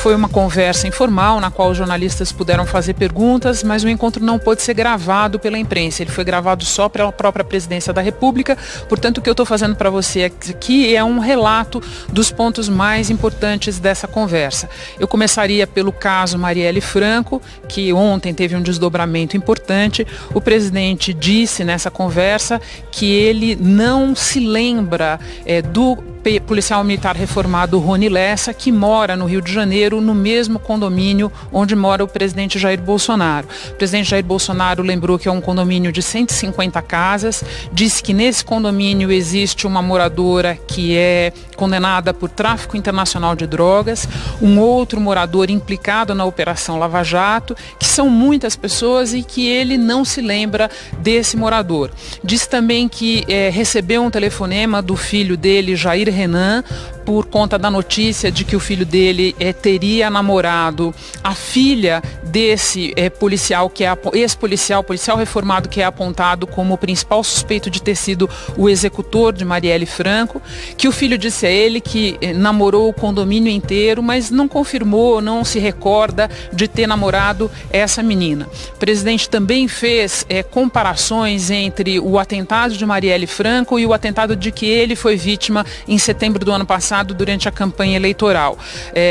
Foi uma conversa informal na qual os jornalistas puderam fazer perguntas, mas o encontro não pôde ser gravado pela imprensa. Ele foi gravado só pela própria Presidência da República. Portanto, o que eu estou fazendo para você aqui é um relato dos pontos mais importantes dessa conversa. Eu começaria pelo caso Marielle Franco, que ontem teve um desdobramento importante. O presidente disse nessa conversa que ele não se lembra do policial militar reformado Rony Lessa, que mora no Rio de Janeiro, no mesmo condomínio onde mora o presidente Jair Bolsonaro. O presidente Jair Bolsonaro lembrou que é um condomínio de 150 casas, disse que nesse condomínio existe uma moradora que é condenada por tráfico internacional de drogas, um outro morador implicado na Operação Lava Jato, que são muitas pessoas e que ele não se lembra desse morador. Disse também que recebeu um telefonema do filho dele, Jair Renan, por conta da notícia de que o filho dele teria namorado a filha desse policial, que é policial reformado, que é apontado como o principal suspeito de ter sido o executor de Marielle Franco, que o filho disse a ele que namorou o condomínio inteiro, mas não confirmou, não se recorda de ter namorado essa menina. O presidente também fez comparações entre o atentado de Marielle Franco e o atentado de que ele foi vítima em setembro do ano passado, durante a campanha eleitoral.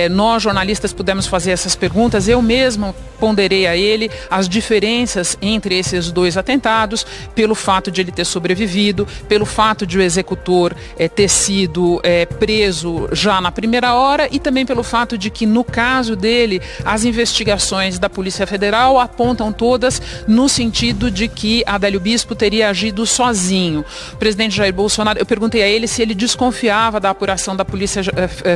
Nós, jornalistas, pudemos fazer essas perguntas. Eu mesmo ponderei a ele as diferenças entre esses dois atentados, pelo fato de ele ter sobrevivido, pelo fato de o executor ter sido preso já na primeira hora e também pelo fato de que, no caso dele, as investigações da Polícia Federal apontam todas no sentido de que Adélio Bispo teria agido sozinho. O presidente Jair Bolsonaro, eu perguntei a ele se ele desconfiava da apuração da Polícia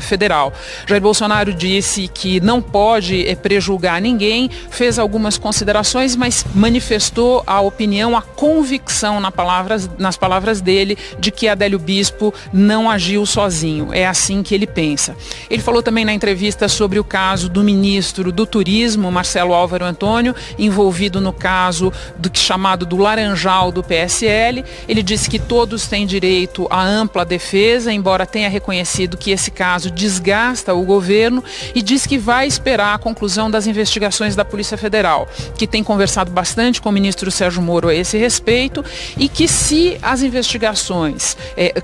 Federal. Jair Bolsonaro disse que não pode prejulgar ninguém, fez algumas considerações, mas manifestou a opinião, a convicção nas palavras dele de que Adélio Bispo não agiu sozinho. É assim que ele pensa. Ele falou também na entrevista sobre o caso do ministro do Turismo, Marcelo Álvaro Antônio, envolvido no caso chamado do Laranjal do PSL. Ele disse que todos têm direito à ampla defesa, embora tenha reconhecido que esse caso desgasta o governo, e diz que vai esperar a conclusão das investigações da Polícia Federal, que tem conversado bastante com o ministro Sérgio Moro a esse respeito, e que se as investigações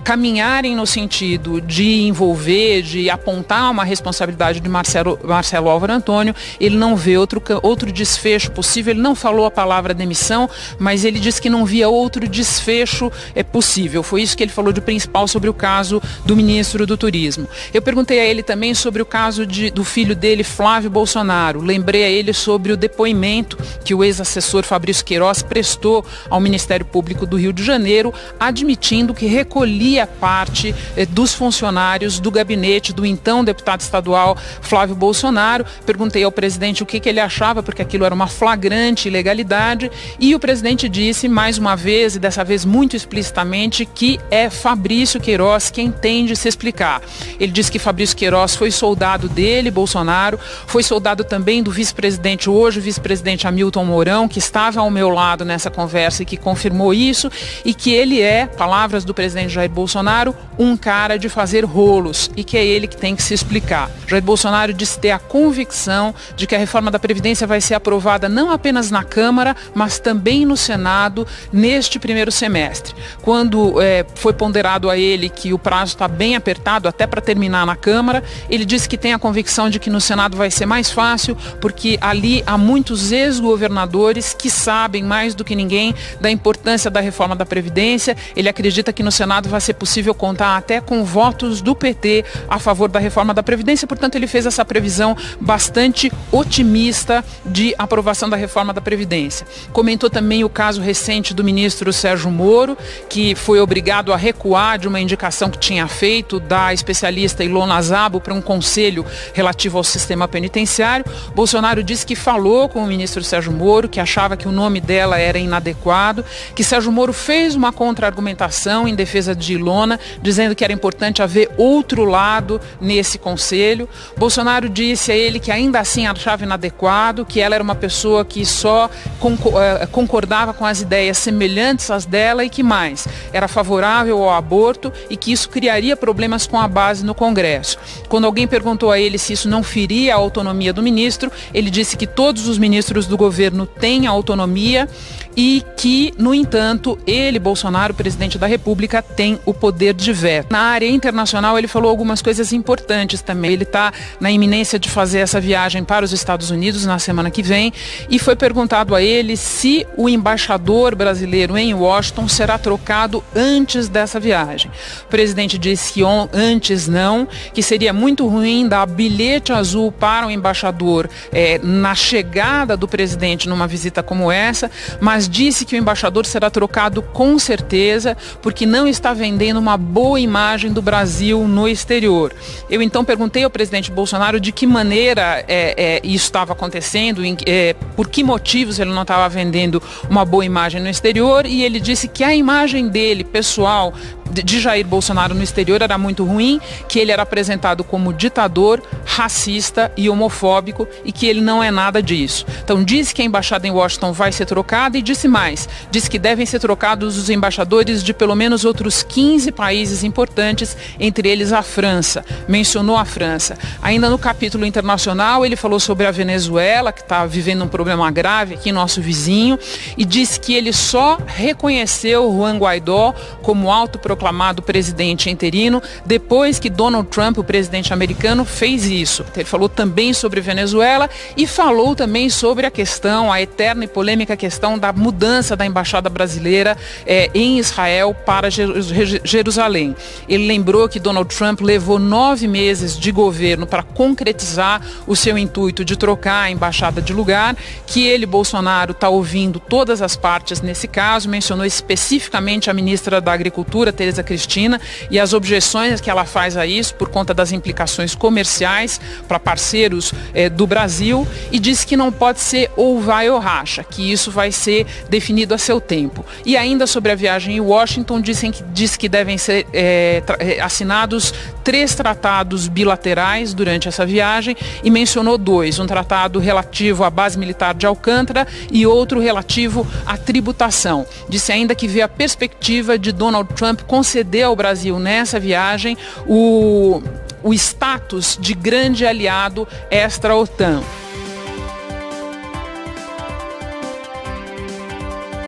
caminharem no sentido de envolver, de apontar uma responsabilidade de Marcelo Álvaro Antônio, ele não vê outro desfecho possível. Ele não falou a palavra demissão, mas ele disse que não via outro desfecho possível. Foi isso que ele falou de principal sobre o caso do ministro do Turismo. Eu perguntei a ele também sobre o caso do filho dele, Flávio Bolsonaro. Lembrei a ele sobre o depoimento que o ex-assessor Fabrício Queiroz prestou ao Ministério Público do Rio de Janeiro, admitindo que recolhia parte dos funcionários do gabinete do então deputado estadual Flávio Bolsonaro. Perguntei ao presidente o que ele achava, porque aquilo era uma flagrante ilegalidade, e o presidente disse, mais uma vez, e dessa vez muito explicitamente, que é Fabrício Queiroz quem tem de se explicar. Ele disse que Fabrício Queiroz foi soldado dele, Bolsonaro, foi soldado também do vice-presidente, hoje o vice-presidente Hamilton Mourão, que estava ao meu lado nessa conversa e que confirmou isso, e que ele é, palavras do presidente Jair Bolsonaro, um cara de fazer rolos, e que é ele que tem que se explicar. Jair Bolsonaro disse ter a convicção de que a reforma da Previdência vai ser aprovada não apenas na Câmara, mas também no Senado neste primeiro semestre. Quando foi ponderado a ele que o prazo está bem apertado até para terminar na Câmara, ele disse que tem a convicção de que no Senado vai ser mais fácil, porque ali há muitos ex-governadores que sabem mais do que ninguém da importância da reforma da Previdência. Ele acredita que no Senado vai ser possível contar até com votos do PT a favor da reforma da Previdência. Portanto, ele fez essa previsão bastante otimista de aprovação da reforma da Previdência. Comentou também o caso recente do ministro Sérgio Moro, que foi obrigado a recuar de uma indicação que tinha feito da especialista Ilona Szabo para um conselho relativo ao sistema penitenciário. Bolsonaro disse que que falou com o ministro Sérgio Moro, que achava que o nome dela era inadequado, que Sérgio Moro fez uma contra-argumentação em defesa de Ilona, dizendo que era importante haver outro lado nesse conselho. Bolsonaro disse a ele que ainda assim achava inadequado, que ela era uma pessoa que só concordava com as ideias semelhantes às dela e que mais, era favorável ao aborto e que isso criaria problemas com a base no Congresso. Quando alguém perguntou a ele se isso não feria a autonomia do ministro, ele disse que todos os ministros do governo têm autonomia e que, no entanto, ele, Bolsonaro, presidente da República, tem o poder de veto. Na área internacional, ele falou algumas coisas importantes também. Ele está na iminência de fazer essa viagem para os Estados Unidos na semana que vem e foi perguntado a ele se o embaixador brasileiro em Washington será trocado antes dessa viagem. O presidente disse que antes não, que seria muito ruim dar bilhete azul para o embaixador na chegada do presidente numa visita como essa, mas disse que o embaixador será trocado com certeza, porque não está vendendo uma boa imagem do Brasil no exterior. Eu então perguntei ao presidente Bolsonaro de que maneira isso estava acontecendo, por que motivos ele não estava vendendo uma boa imagem no exterior, e ele disse que a imagem dele, pessoal, de Jair Bolsonaro no exterior era muito ruim, que ele era apresentado como ditador, racista e homofóbico e que ele não é nada disso. Então disse que a embaixada em Washington vai ser trocada e disse mais, disse que devem ser trocados os embaixadores de pelo menos outros 15 países importantes, entre eles a França. Mencionou a França. Ainda no capítulo internacional ele falou sobre a Venezuela, que está vivendo um problema grave aqui, nosso vizinho, e disse que ele só reconheceu Juan Guaidó como autoproclamado presidente interino depois que Donald Trump, o presidente americano, fez isso. Ele falou também sobre Venezuela e falou também sobre a eterna e polêmica questão da mudança da embaixada brasileira em Israel para Jerusalém. Ele lembrou que Donald Trump levou 9 meses de governo para concretizar o seu intuito de trocar a embaixada de lugar, que ele, Bolsonaro, está ouvindo todas as partes nesse caso, mencionou especificamente a ministra da Agricultura, Tereza Cristina, e as objeções que ela faz a isso por conta das implicações comerciais para parceiros do Brasil, e disse que não pode ser ou vai ou racha, que isso vai ser definido a seu tempo. E ainda sobre a viagem em Washington, disse que devem ser assinados 3 tratados bilaterais durante essa viagem e mencionou 2, um tratado relativo à base militar de Alcântara e outro relativo à tributação. Disse ainda que vê a perspectiva de Donald Trump conceder ao Brasil nessa viagem o status de grande aliado extra-OTAN.